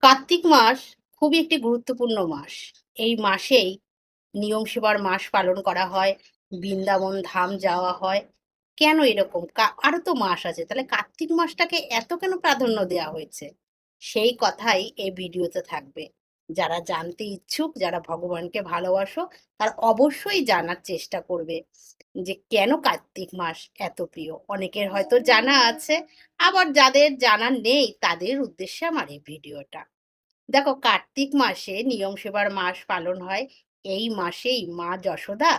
কার্তিক মাস খুবই একটি গুরুত্বপূর্ণ মাস। এই মাসেই নিয়ম সেবার মাস পালন করা হয়, বৃন্দাবন ধাম যাওয়া হয়। কেন এরকম? আরো তো মাস আছে। তাহলে কার্তিক মাসটাকে এত কেন প্রাধান্য দেওয়া হয়েছে? সেই কথাই এই ভিডিওতে থাকবে। যারা জানতে ইচ্ছুক, যারা ভগবানকে ভালোবাসো, তারা অবশ্যই জানার চেষ্টা করবে যে কেন কার্তিক মাস এত প্রিয়। অনেকের হয়তো জানা আছে, আবার যাদের জানা নেই তাদের উদ্দেশ্যে আমার এই ভিডিওটা। দেখো, কার্তিক মাসে নিয়ম সেবার মাস পালন হয়। এই মাসেই মা যশোদা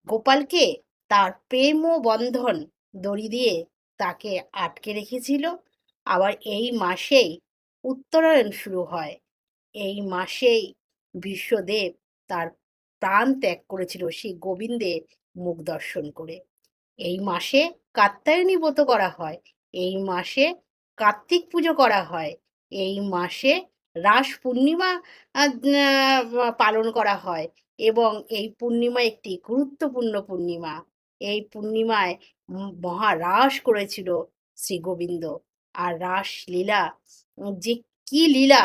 গোপালকে তার প্রেম ও বন্ধন দড়ি দিয়ে তাকে আটকে রেখেছিল। আবার এই মাসেই উত্তরায়ণ শুরু হয়। এই মাসেই বিশ্বদেব তার প্রাণ ত্যাগ করেছিল সেই গোবিন্দের মুখ দর্শন করে। এই মাসে কাত্যায়নী ব্রত করা হয়। এই মাসে কার্তিক পুজো করা হয়। এই মাসে রাস পূর্ণিমা পালন করা হয় এবং এই পূর্ণিমা একটি গুরুত্বপূর্ণ পূর্ণিমা। এই পূর্ণিমায় মহারাস করেছিল শ্রী গোবিন্দ। আর রাসলীলা যে কি লীলা!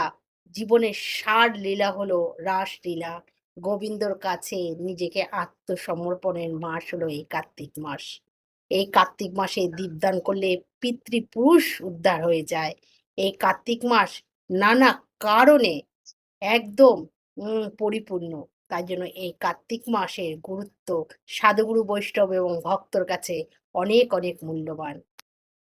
জীবনের সার লীলা হলো রাসলীলা। গোবিন্দর কাছে নিজেকে আত্মসমর্পণের মাস হলো এই কার্তিক মাস। এই কার্তিক মাসে দীপদান করলে পিতৃপুরুষ উদ্ধার হয়ে যায়। এই কার্তিক মাস নানা কারণে একদম পরিপূর্ণ। তাই জন্য এই কার্তিক মাসের গুরুত্ব সাধুগুরু বৈষ্ণব এবং ভক্তর কাছে অনেক অনেক মূল্যবান।